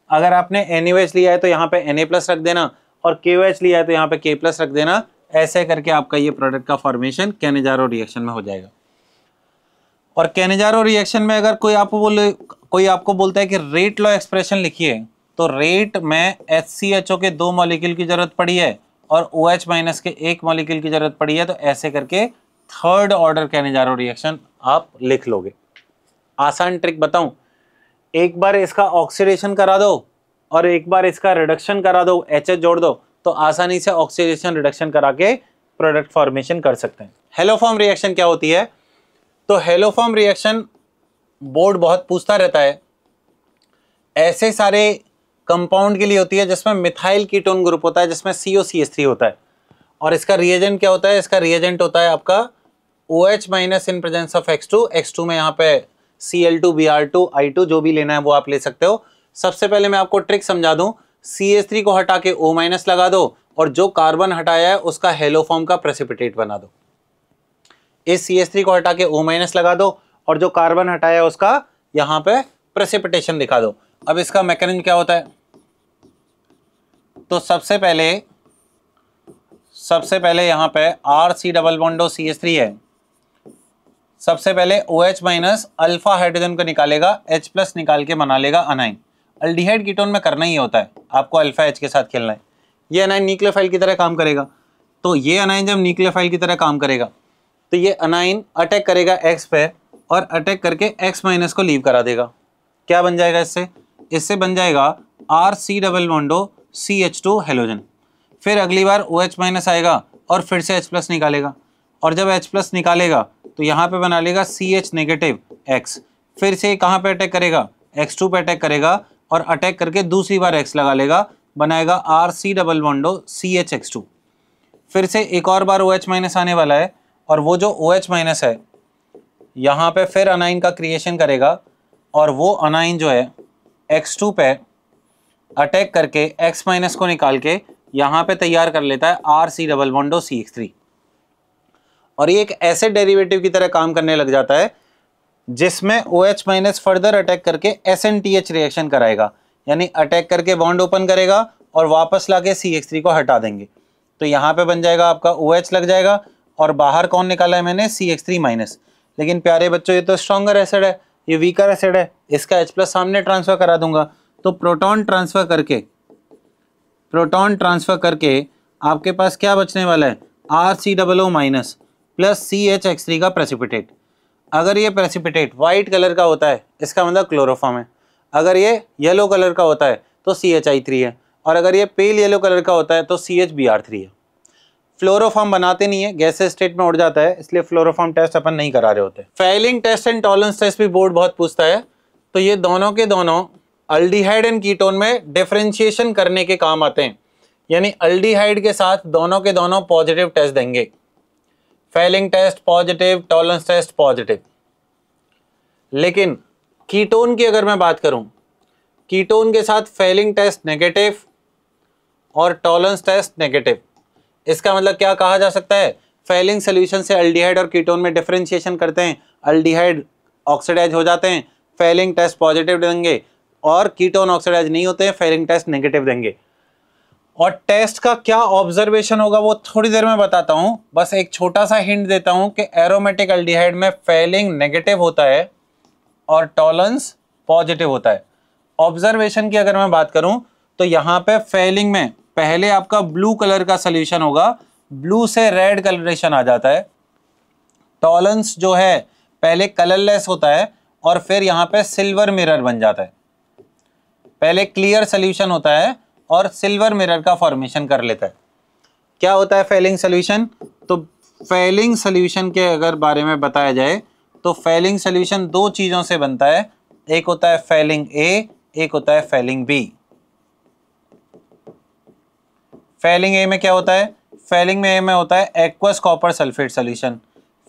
अगर आपने NaOH लिया है तो यहाँ पे Na प्लस रख देना, और KOH लिया है तो यहाँ पे K प्लस रख देना। ऐसे करके आपका ये प्रोडक्ट का फॉर्मेशन कैनेजारो रिएक्शन में हो जाएगा। और कैनेजारो रिएक्शन में अगर कोई आपको बोलता है कि रेट लॉ एक्सप्रेशन लिखिए, तो रेट में HCHO के 2 मॉलिक्यूल की जरूरत पड़ी है और OH माइनस के 1 मॉलिक्यूल की जरूरत पड़ी है, तो ऐसे करके थर्ड ऑर्डर कैनेजारो रिएक्शन आप लिख लोगे। आसान ट्रिक बताऊं, एक बार इसका ऑक्सीडेशन करा दो और एक बार इसका रिडक्शन करा दो, HH जोड़ दो, तो आसानी से ऑक्सीडेशन रिडक्शन करा के प्रोडक्ट फॉर्मेशन कर सकते हैं। हेलोफॉर्म रिएक्शन क्या होती है, तो हेलोफॉर्म रिएक्शन बोर्ड बहुत पूछता रहता है, ऐसे सारे कंपाउंड के लिए होती है जिसमें मिथाइल कीटोन ग्रुप होता है, जिसमें COCH3 होता है, और इसका रिएजेंट क्या होता है, इसका रिएजेंट होता है आपका OH minus in presence of X2 में यहाँ पे Cl2 Br2 I2 जो भी लेना है वो आप ले सकते हो। सबसे पहले मैं आपको ट्रिक समझा दूं, CH3 को हटा के O माइनस लगा दो और जो कार्बन हटाया है उसका हेलोफॉर्म का प्रेसिपिटेट बना दो। इस CH3 को हटा के O माइनस लगा दो और जो कार्बन हटाया है उसका यहाँ पे प्रेसिपिटेशन दिखा दो। अब इसका मैकेनिज्म क्या होता है, तो सबसे पहले यहाँ पे RC डबल बॉन्डो CH3 है, सबसे पहले OH माइनस अल्फा हाइड्रोजन को निकालेगा, H प्लस निकाल के बना लेगा अनाइन। अल्डिहाइड कीटोन में करना ही होता है, आपको अल्फा H के साथ खेलना है। ये अनाइन न्यूक्लियोफाइल की तरह काम करेगा, तो ये अनाइन जब न्यूक्लियोफाइल की तरह काम करेगा तो ये अनाइन अटैक करेगा X पे और अटैक करके X माइनस को लीव करा देगा। क्या बन जाएगा इससे बन जाएगा RC डबल बॉन्डो CH2 हेलोजन। फिर अगली बार OH माइनस आएगा और फिर से H प्लस निकालेगा, और जब H प्लस निकालेगा तो यहाँ पे बना लेगा CH नेगेटिव X। फिर से कहाँ पे अटैक करेगा, X2 पे अटैक करेगा और अटैक करके दूसरी बार X लगा लेगा, बनाएगा RC डबल बॉन्डो CHX2। फिर से एक और बार OH माइनस आने वाला है, और वो जो OH माइनस है यहाँ पे फिर अनाइन का क्रिएशन करेगा, और वो अनाइन जो है X2 पे अटैक करके X माइनस को निकाल के यहाँ पे तैयार कर लेता है RC डबल बॉन्डो CH3, और ये एक एसिड डेरिवेटिव की तरह काम करने लग जाता है, जिसमें OH माइनस फर्दर अटैक करके SNTH रिएक्शन कराएगा, यानी अटैक करके बॉन्ड ओपन करेगा और वापस लाके CH3 को हटा देंगे। तो यहाँ पे बन जाएगा आपका OH लग जाएगा, और बाहर कौन निकाला है मैंने, CH3 माइनस। लेकिन प्यारे बच्चों ये तो स्ट्रॉन्गर एसिड है, ये वीकर एसिड है, इसका H प्लस सामने ट्रांसफर करा दूंगा, तो प्रोटॉन ट्रांसफर करके आपके पास क्या बचने वाला है, RCOO माइनस प्लस CHX3 का प्रेसिपिटेट। अगर ये प्रेसिपिटेट वाइट कलर का होता है इसका मतलब क्लोरोफॉर्म है, अगर ये येलो कलर का होता है तो CHI3 है, और अगर ये पेल येलो कलर का होता है तो CHBr3 है। फ्लोरोफॉर्म बनाते नहीं है, गैसेस स्टेट में उड़ जाता है, इसलिए फ्लोरोफॉर्म टेस्ट अपन नहीं करा रहे होते। Fehling test and Tollens test भी बोर्ड बहुत पूछता है, तो ये दोनों के दोनों अल्डिहाइड एंड कीटोन में डिफरेंशिएशन करने के काम आते हैं, यानी अल्डिहाइड के साथ दोनों के दोनों पॉजिटिव टेस्ट देंगे। Fehling test positive, Tollens test positive. लेकिन कीटोन की अगर मैं बात करूं, कीटोन के साथ फेलिंग टेस्ट नेगेटिव और टॉलरेंस टेस्ट नेगेटिव। इसका मतलब क्या कहा जा सकता है, फेलिंग सोल्यूशन से अल्डिहाइड और कीटोन में डिफरेंशिएशन करते हैं, अल्डिहाइड ऑक्सीडाइज हो जाते हैं, फेलिंग टेस्ट पॉजिटिव देंगे, और कीटोन ऑक्सीडाइज नहीं होते हैं, फेलिंग टेस्ट नेगेटिव देंगे। और टेस्ट का क्या ऑब्जर्वेशन होगा वो थोड़ी देर में बताता हूं, बस एक छोटा सा हिंट देता हूं कि एरोमेटिक अल्डिहाइड में फेलिंग नेगेटिव होता है और टॉलरेंस पॉजिटिव होता है। ऑब्जर्वेशन की अगर मैं बात करूं तो यहाँ पे फेलिंग में पहले आपका ब्लू कलर का सोल्यूशन होगा, ब्लू से रेड कलरेशन आ जाता है। टॉलरेंस जो है पहले कलरलेस होता है और फिर यहाँ पे सिल्वर मिरर बन जाता है। पहले क्लियर सोल्यूशन होता है और सिल्वर मिरर का फॉर्मेशन कर लेता है। क्या होता है फेलिंग सोल्यूशन? तो फेलिंग सोल्यूशन के अगर बारे में बताया जाए तो फेलिंग सोल्यूशन दो चीज़ों से बनता है, एक होता है फेलिंग ए, एक होता है फेलिंग बी। फेलिंग ए में क्या होता है? फेलिंग में ए में होता है aqueous copper sulphate solution.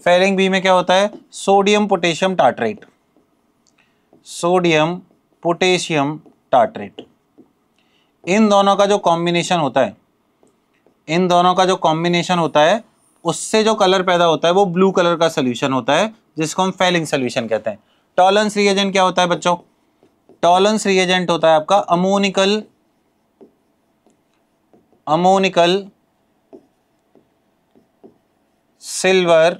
Fehling B में क्या होता है? Sodium potassium tartrate. Sodium potassium tartrate. इन दोनों का जो कॉम्बिनेशन होता है, इन दोनों का जो कॉम्बिनेशन होता है उससे जो कलर पैदा होता है वो ब्लू कलर का सोल्यूशन होता है, जिसको हम फेलिंग सोल्यूशन कहते हैं। टॉलरेंस रिएजेंट क्या होता है बच्चों? टॉलरेंस रिएजेंट होता है आपका अमोनिकल सिल्वर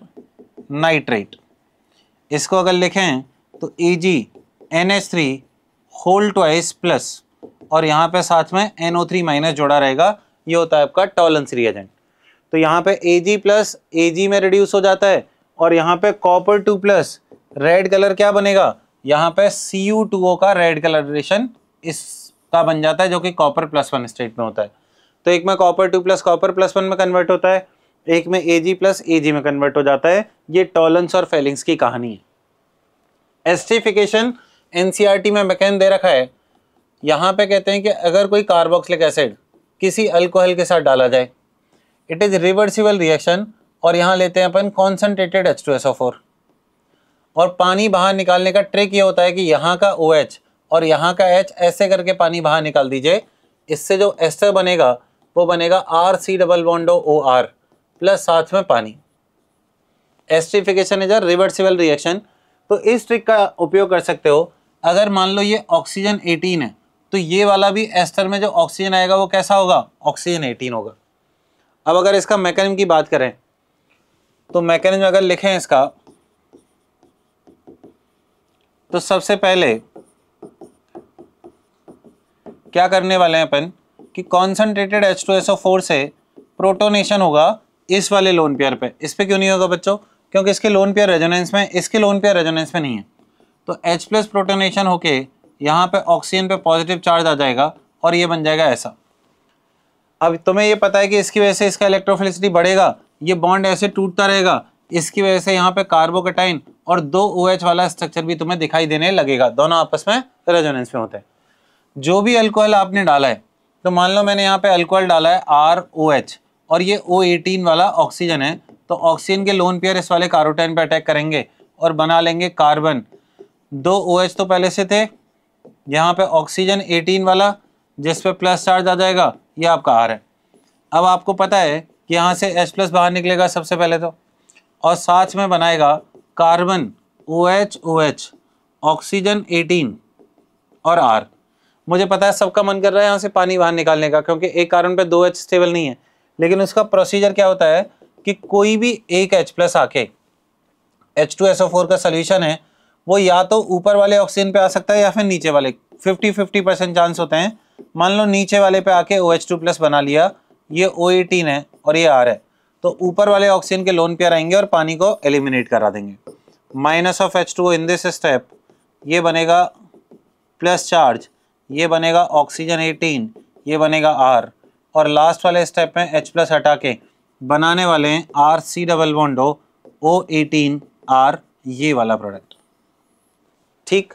नाइट्रेट। इसको अगर लिखें तो AgNH3 होल ट्वाइस प्लस और यहाँ पे साथ में NO3 माइनस जोड़ा रहेगा, ये होता है आपका टॉलरेंस रिएजेंट। तो यहाँ पे Ag प्लस Ag में रिड्यूस हो जाता है और यहाँ पे कॉपर 2 प्लस रेड कलर क्या बनेगा? यहाँ पे Cu2O का रेड कलरेशन इसका बन जाता है, जो कि कॉपर +1 स्टेट में होता है। तो एक में कॉपर 2 प्लस कॉपर +1 में कन्वर्ट होता है, एक में Ag प्लस Ag में कन्वर्ट हो जाता है। ये टॉलरेंस और फेलिंग्स की कहानी है। एस्टरिफिकेशन NCERT में मैकेन दे रखा है। यहाँ पे कहते हैं कि अगर कोई कार्बोक्सिलिक एसिड किसी अल्कोहल के साथ डाला जाए, इट इज रिवर्सिबल रिएक्शन, और यहाँ लेते हैं अपन कॉन्सेंट्रेटेड H2SO4 और पानी बाहर निकालने का ट्रिक ये होता है कि यहाँ का OH और यहाँ का H ऐसे करके पानी बाहर निकाल दीजिए। इससे जो एस्टर बनेगा वो बनेगा RC≡OR प्लस साथ में पानी। Esterification is a reversible reaction. तो इस ट्रिक का उपयोग कर सकते हो। अगर मान लो ये ऑक्सीजन 18 है तो ये वाला भी एस्टर में जो ऑक्सीजन आएगा वो कैसा होगा? ऑक्सीजन 18 होगा। अब अगर इसका मैकेनिज्म की बात करें तो मैकेनिज्म अगर लिखें इसका, तो सबसे पहले क्या करने वाले हैं अपन कि कॉन्सेंट्रेटेड H2SO4 से प्रोटोनेशन होगा इस वाले लोन पेयर पे। इस पे क्यों नहीं होगा बच्चों? क्योंकि इसके लोन पेयर रेजोनेंस में, इसके लोन पेयर रेजोनेंस में नहीं है। तो H प्लस प्रोटोनेशन होके यहाँ पे ऑक्सीजन पे पॉजिटिव चार्ज आ जाएगा और ये बन जाएगा ऐसा। अब तुम्हें ये पता है कि इसकी वजह से इसका इलेक्ट्रोफिलिसिटी बढ़ेगा, ये बॉन्ड ऐसे टूटता रहेगा, इसकी वजह से यहाँ पे कार्बोकेटाइन और 2 OH वाला स्ट्रक्चर भी तुम्हें दिखाई देने लगेगा। दोनों आपस में रेजोनेंस में होते हैं। जो भी अल्कोहल आपने डाला है, तो मान लो मैंने यहाँ पे अल्कोहल डाला है ROH और ये O18 वाला ऑक्सीजन है, तो ऑक्सीजन के लोन पेयर इस वाले कार्बोटाइन पे अटैक करेंगे और बना लेंगे कार्बन। 2 OH तो पहले से थे, यहाँ पे ऑक्सीजन 18 वाला जिस पे प्लस चार्ज आ जाएगा, ये आपका R है। अब आपको पता है कि यहाँ से H प्लस बाहर निकलेगा सबसे पहले तो, और साथ में बनाएगा कार्बन OH ऑक्सीजन 18 और R। मुझे पता है सबका मन कर रहा है यहाँ से पानी बाहर निकालने का, क्योंकि एक कार्बन पे 2 H स्टेबल नहीं है। लेकिन उसका प्रोसीजर क्या होता है कि कोई भी एक H प्लस आके H2SO4 का सोल्यूशन है वो या तो ऊपर वाले ऑक्सीजन पे आ सकता है या फिर नीचे वाले। 50-50% चांस होते हैं। मान लो नीचे वाले पे आके OH2 प्लस बना लिया, ये O18 है और ये R है, तो ऊपर वाले ऑक्सीजन के लोन पेयर आएंगे और पानी को एलिमिनेट करा देंगे। -H2O इन दिस स्टेप, ये बनेगा प्लस चार्ज, ये बनेगा ऑक्सीजन 18, ये बनेगा R, और लास्ट वाले स्टेप में H प्लस हटा के बनाने वाले हैं RC≡O18R, ये वाला प्रोडक्ट। ठीक,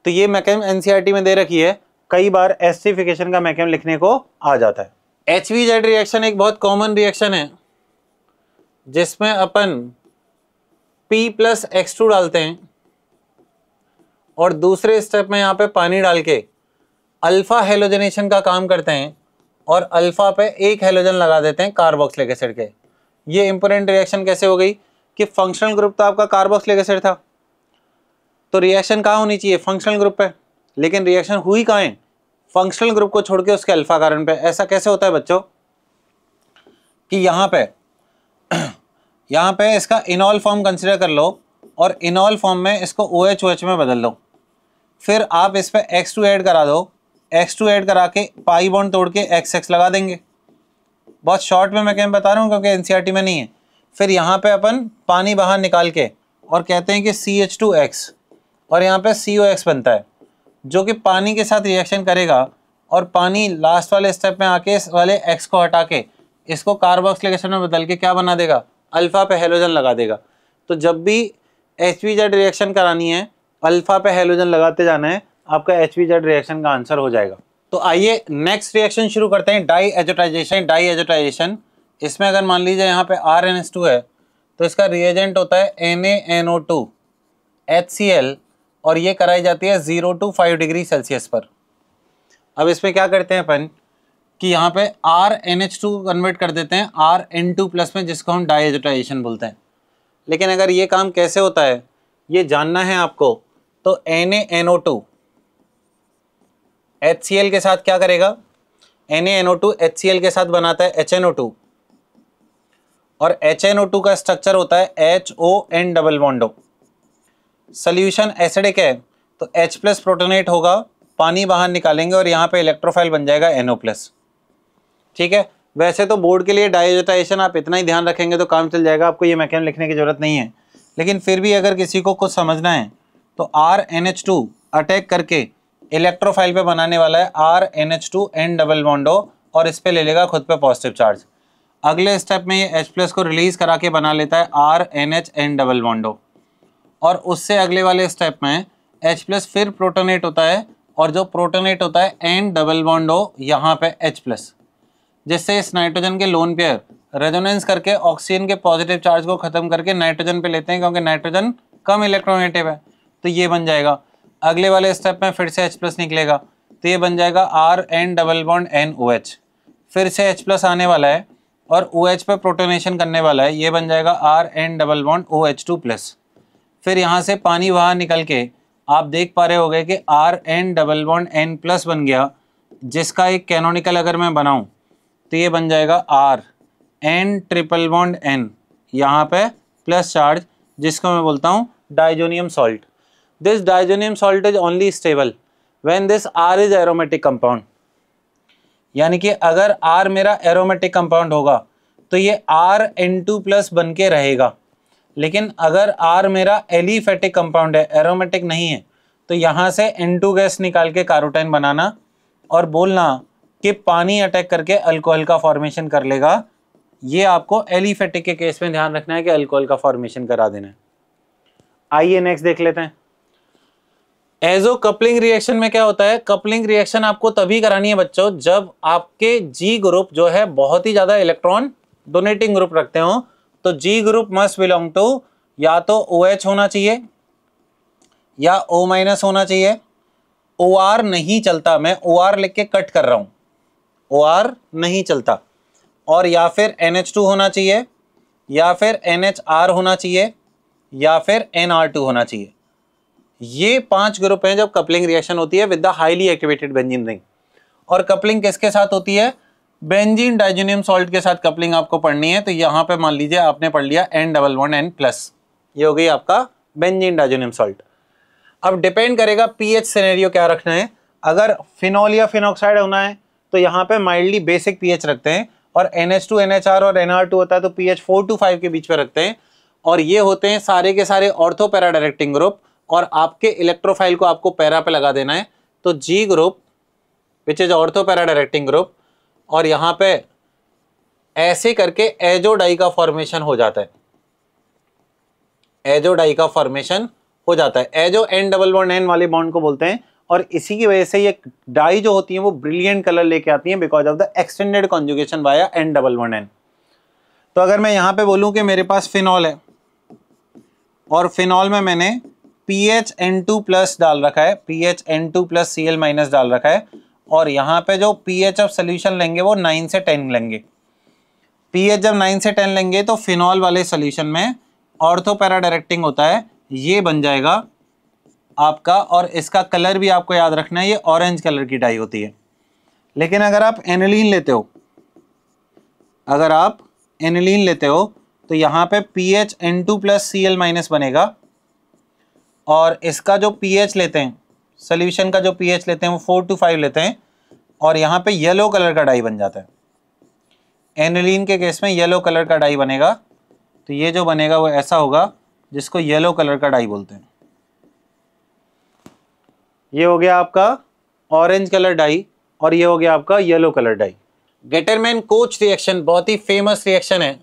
तो ये मैकेनिज्म NCERT में दे रखी है। कई बार एस्टरिफिकेशन का मैकेनिज्म लिखने को आ जाता है। HVZ रिएक्शन एक बहुत कॉमन रिएक्शन है जिसमें अपन P प्लस X2 डालते हैं और दूसरे स्टेप में यहाँ पे पानी डाल के अल्फा हेलोजनेशन का काम करते हैं और अल्फा पे एक हेलोजन लगा देते हैं कार्बोक्सिलिक एसिड के। ये इंपॉर्टेंट रिएक्शन कैसे हो गई कि फंक्शनल ग्रुप तो आपका कार्बोक्सिलिक एसिड था, तो रिएक्शन कहाँ होनी चाहिए? फंक्शनल ग्रुप पे, लेकिन रिएक्शन हुई कहाँ है? फंक्शनल ग्रुप को छोड़ के उसके अल्फा कार्बन पे। ऐसा कैसे होता है बच्चों कि यहाँ पे इसका इनॉल फॉर्म कंसिडर कर लो और इनॉल फॉर्म में इसको OH में बदल लो, फिर आप इस पे X2 ऐड करा दो, X2 ऐड करा के पाई बॉन्ड तोड़ के XX लगा देंगे। बहुत शॉर्ट में मैं क्या बता रहा हूँ क्योंकि एनसीईआरटी में नहीं है। फिर यहाँ पे अपन पानी बाहर निकाल के और कहते हैं कि CH2X और यहाँ पे COX बनता है, जो कि पानी के साथ रिएक्शन करेगा और पानी लास्ट वाले स्टेप में आके इस वाले X को हटा के इसको कार्बोक्सिलेशन में बदल के क्या बना देगा, अल्फा पे हेलोजन लगा देगा। तो जब भी HBZ रिएक्शन करानी है अल्फा पे हेलोजन लगाते जाना है, आपका HBZ रिएक्शन का आंसर हो जाएगा। तो आइए नेक्स्ट रिएक्शन शुरू करते हैं, डाई एजोटाइजेशन। इसमें अगर मान लीजिए यहाँ पे RNH2 है तो इसका रिएजेंट होता है NaNO2 HCl और ये कराई जाती है 0 to 5 डिग्री सेल्सियस पर। अब इसमें क्या करते हैं अपन कि यहाँ पे RNH2 कन्वर्ट कर देते हैं RN2 प्लस में, जिसको हम डाई एजोटाइजेशन बोलते हैं। लेकिन अगर ये काम कैसे होता है ये जानना है आपको, तो NaNO2 HCl के साथ क्या करेगा, NaNO2 HCl के साथ बनाता है HNO2 और HNO2 का स्ट्रक्चर होता है HON डबल बॉन्डो। सोल्यूशन एसिडिक है तो H प्लस प्रोटोनेट होगा, पानी बाहर निकालेंगे और यहाँ पे इलेक्ट्रोफाइल बन जाएगा NO प्लस। ठीक है, वैसे तो बोर्ड के लिए डाई एजोटाइजेशन आप इतना ही ध्यान रखेंगे तो काम चल जाएगा, आपको ये मैकेनिज्म लिखने की जरूरत नहीं है। लेकिन फिर भी अगर किसी को कुछ समझना है तो RNH2 अटैक करके इलेक्ट्रोफाइल पे बनाने वाला है RNH2N डबल बॉन्डो और इस पे ले लेगा खुद पे पॉजिटिव चार्ज। अगले स्टेप में ये H प्लस को रिलीज करा के बना लेता है RNHN डबल बॉन्डो और उससे अगले वाले स्टेप में H प्लस फिर प्रोटोनेट होता है और जो प्रोटोनेट होता है N डबल बॉन्डो यहाँ पे H प्लस, जिससे इस नाइट्रोजन के लोन पेयर रेजोनेंस करके ऑक्सीजन के पॉजिटिव चार्ज को खत्म करके नाइट्रोजन पे लेते हैं, क्योंकि नाइट्रोजन कम इलेक्ट्रोनेगेटिव है तो ये बन जाएगा। अगले वाले स्टेप में फिर से H प्लस निकलेगा तो ये बन जाएगा RN डबल बॉन्ड NOH। फिर से H प्लस आने वाला है और OH पे प्रोटोनेशन करने वाला है, ये बन जाएगा RN double bond OH2 plus. फिर यहाँ से पानी बाहर निकल के आप देख पा रहे होंगे कि RN double bond N plus बन गया, जिसका एक कैनोनिकल अगर मैं बनाऊं तो ये बन जाएगा RN ट्रिपल बॉन्ड N, यहाँ पे प्लस चार्ज, जिसको मैं बोलता हूँ diazonium salt. This diazonium salt is only stable when this R is aromatic compound, यानी कि अगर R मेरा एरोमेटिक कंपाउंड होगा तो ये RN2 प्लस बन के रहेगा। लेकिन अगर R मेरा एलिफेटिक कंपाउंड है, एरोमेटिक नहीं है, तो यहाँ से N2 गैस निकाल के कार्बोटाइन बनाना और बोलना कि पानी अटैक करके अल्कोहल का फॉर्मेशन कर लेगा। ये आपको एलिफेटिक के केस में ध्यान रखना है कि अल्कोहल का फॉर्मेशन करा देना है। आइए नेक्स्ट देख लेते हैं। एजो कपलिंग रिएक्शन में क्या होता है, कपलिंग रिएक्शन आपको तभी करानी है बच्चों जब आपके G ग्रुप जो है बहुत ही ज्यादा इलेक्ट्रॉन डोनेटिंग ग्रुप रखते हो। तो G group must belong to या तो OH होना चाहिए या O माइनस होना चाहिए। OR नहीं चलता, मैं OR लिख के कट कर रहा हूं, OR नहीं चलता। और या फिर NH2 होना चाहिए या फिर NHR होना चाहिए या फिर NR2 होना चाहिए। ये 5 ग्रुप हैं जब कपलिंग रिएक्शन होती है with the highly activated benzene ring. और कपलिंग किसके साथ होती है, बेंजीन डाइजोनियम सॉल्ट के साथ कपलिंग आपको पढ़नी है। तो यहाँ पे मान लीजिए आपने पढ़ लिया N double bond N plus, ये हो गई आपका बेंजीन डाइजोनियम सॉल्ट। अब डिपेंड करेगा पीएच सिनेरियो क्या रखना है। अगर फिनॉल या फिनॉक्साइड होना है तो यहाँ पे माइल्डली बेसिक पीएच रखते हैं, और NH2 NHR और NR2 होता है तो पीएच 4 to 5 के बीच में रखते हैं। और ये होते हैं सारे के सारे ऑर्थो पैरा डायरेक्टिंग ग्रुप, और आपके इलेक्ट्रोफाइल को आपको पैरा पे लगा देना है। तो G group which is ortho para directing group, और यहाँ पे ऐसे करके एजो डाई का फॉर्मेशन हो जाता है, एजो डाई का फॉर्मेशन हो जाता है। Azo N double bond N वाले बॉन्ड को बोलते हैं, और इसी की वजह से ये डाई जो होती है वो ब्रिलियंट कलर लेके आती है because of the extended conjugation via N double bond N। तो अगर मैं यहाँ पे बोलूँ कि मेरे पास फिनॉल है और फिनॉल में मैंने PHN2 प्लस डाल रखा है, PHN2 प्लस Cl माइनस डाल रखा है, और यहाँ पे जो pH ऑफ सोल्यूशन लेंगे वो 9 से 10 लेंगे। pH जब 9 से 10 लेंगे तो फिनॉल वाले सोल्यूशन में ऑर्थो पैरा डायरेक्टिंग होता है, ये बन जाएगा आपका। और इसका कलर भी आपको याद रखना है, ये ऑरेंज कलर की डाई होती है। लेकिन अगर आप एनिलीन लेते हो, अगर आप एनिलीन लेते हो तो यहाँ पे PHN2 प्लस Cl माइनस बनेगा, और इसका जो pH लेते हैं, सोल्यूशन का जो pH लेते हैं वो 4 to 5 लेते हैं, और यहाँ पे येलो कलर का डाई बन जाता है। एनिलीन के केस में येलो कलर का डाई बनेगा, तो ये जो बनेगा वो ऐसा होगा जिसको येलो कलर का डाई बोलते हैं। ये हो गया आपका ऑरेंज कलर डाई और ये हो गया आपका yellow colour dye. Gattermann Koch reaction बहुत ही फेमस रिएक्शन है,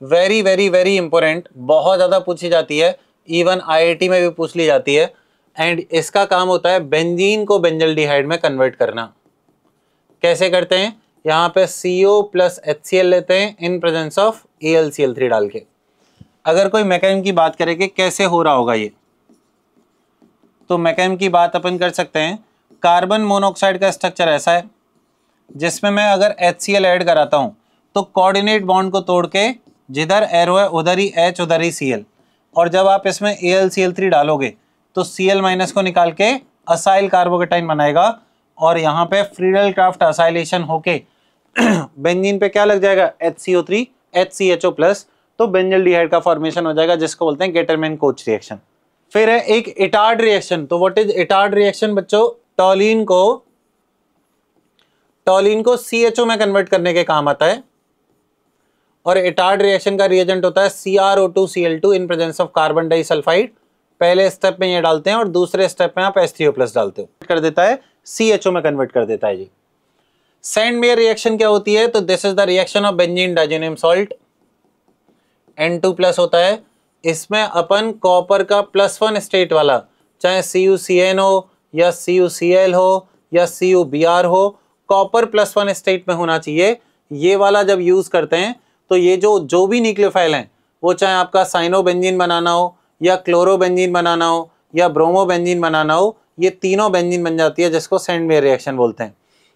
वेरी वेरी वेरी इंपॉर्टेंट, बहुत ज़्यादा पूछी जाती है, इवन आईआईटी में भी पूछ ली जाती है। एंड इसका काम होता है बेंजीन को बेंजल्डिहाइड में कन्वर्ट करना। कैसे करते हैं? यहाँ पे CO प्लस HCl लेते हैं इन प्रेजेंस ऑफ AlCl3 डाल के। अगर कोई मैकेनिज्म की बात करें कि कैसे हो रहा होगा ये, तो मैकेनिज्म की बात अपन कर सकते हैं। कार्बन मोनोऑक्साइड का स्ट्रक्चर ऐसा है जिसमें मैं अगर HCl ऐड कराता हूँ तो कोऑर्डिनेट बॉन्ड को तोड़ के जिधर एरो है उधर ही H उधर ही Cl, और जब आप इसमें AlCl3 डालोगे तो Cl माइनस को निकाल के असाइल कार्बोकेटाइन बनाएगा और यहाँ पे फ्रीडल क्राफ्ट असाइलेशन होके बेंजीन पे क्या लग जाएगा? HCO3 HCHO प्लस, तो बेंजल्डिहाइड का फॉर्मेशन हो जाएगा जिसको बोलते हैं गेटरमैन कोच रिएक्शन। फिर है एक इटार्ड रिएक्शन। तो व्हाट इज इटार्ड रिएक्शन बच्चों? टॉलिन को CHO में कन्वर्ट करने के काम आता है, और इटार्ड रिएक्शन का रिएजेंट होता है CrO2Cl2 in presence of carbon disulphide. पहले स्टेप में ये डालते हैं और दूसरे स्टेप में आप H3O प्लस डालते हो, कर देता है CHO में कन्वर्ट कर देता है जी। सैंडमेयर रिएक्शन क्या होती है? तो this is the reaction of benzene डाइजेनियम salt, N2 plus होता है। इसमें अपन कॉपर का +1 स्टेट वाला, चाहे CuCN हो या CuCl हो या CuBr हो, कॉपर +1 स्टेट में होना चाहिए। ये वाला जब यूज करते हैं तो ये जो भी न्यूक्लियोफाइल हैं, वो चाहे आपका साइनोबेंजीन बनाना हो या क्लोरोबेंजीन बनाना हो या ब्रोमोबेंजीन बनाना हो, ये तीनों बेंजीन बन जाती है, जिसको सैंडमेयर रिएक्शन बोलते हैं।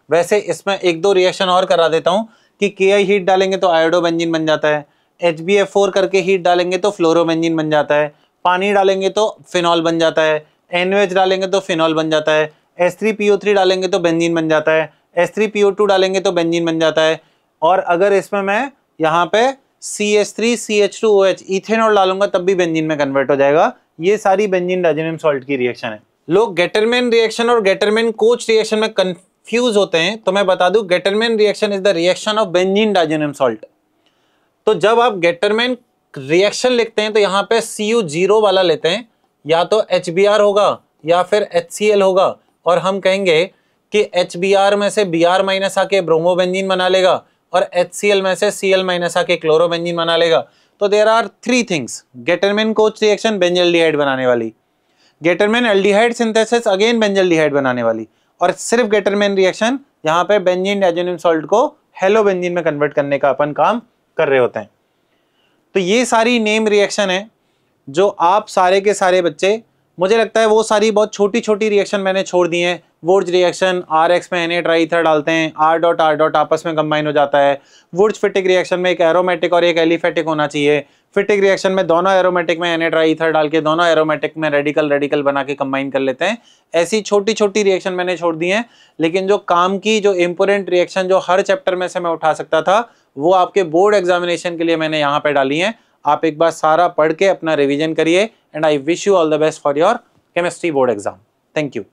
वैसे इसमें एक दो रिएक्शन और करा देता हूँ कि Ki हीट डालेंगे तो आयोडोबेंजीन बन जाता है, HbF4 करके हीट डालेंगे तो फ्लोरोबेंजीन बन जाता है, पानी डालेंगे तो फिनॉल बन जाता है, NaOH डालेंगे तो फिनॉल बन जाता है, H3PO3 डालेंगे तो बेंजीन बन जाता है, H3PO2 डालेंगे तो बेंजीन बन जाता है, और अगर इसमें मैं यहाँ पे CH3CH2OH इथेनॉल डालूंगा तब भी बेंजीन में कन्वर्ट हो जाएगा। ये सारी बेंजीन डाइजेनियम सॉल्ट की रिएक्शन है। लोग गेटरमैन रिएक्शन और गेटरमैन कोच रिएक्शन में कंफ्यूज होते हैं, तो मैं बता दूं Gattermann reaction is the reaction of benzene डाइजेनियम salt. तो जब आप गेटरमैन रिएक्शन लिखते हैं तो यहाँ पे Cu0 वाला लेते हैं, या तो HBr होगा या फिर HCl होगा, और हम कहेंगे कि HBr में से Br माइनस आके ब्रोमोबेंजीन बना लेगा और HCl में से Cl माइनस आके क्लोरोबेंजीन बना लेगा। तो there are 3 things, Gattermann Koch reaction benzaldehyde बनाने वाली, Gattermann aldehyde synthesis again benzaldehyde बनाने वाली, और सिर्फ गेटरमैन रिएक्शन यहाँ पे बेंजीन डाइजेनियम सॉल्ट को हेलोबेंजीन में कन्वर्ट करने का अपन काम कर रहे होते हैं। तो ये सारी नेम रिएक्शन है जो आप सारे के सारे बच्चे, मुझे लगता है वो सारी बहुत छोटी छोटी रिएक्शन मैंने छोड़ दी हैं। वुड्स रिएक्शन RX में Na ट्राईथर डालते हैं, R.R. आपस में कंबाइन हो जाता है। वुड्स फिटिक रिएक्शन में एक एरोमेटिक और एक एलिफेटिक होना चाहिए। फिटिक रिएक्शन में दोनों एरोमेटिक में Na ट्राईथर डाल के दोनों एरोमेटिक में रेडिकल बना के कंबाइन कर लेते हैं। ऐसी छोटी छोटी रिएक्शन मैंने छोड़ दी हैं, लेकिन जो काम की जो इंपोर्टेंट रिएक्शन जो हर चैप्टर में से मैं उठा सकता था वो आपके बोर्ड एग्जामिनेशन के लिए मैंने यहाँ पे डाली हैं। आप एक बार सारा पढ़ के अपना रिवीजन करिए, and I wish you all the best for your chemistry board exam. Thank you.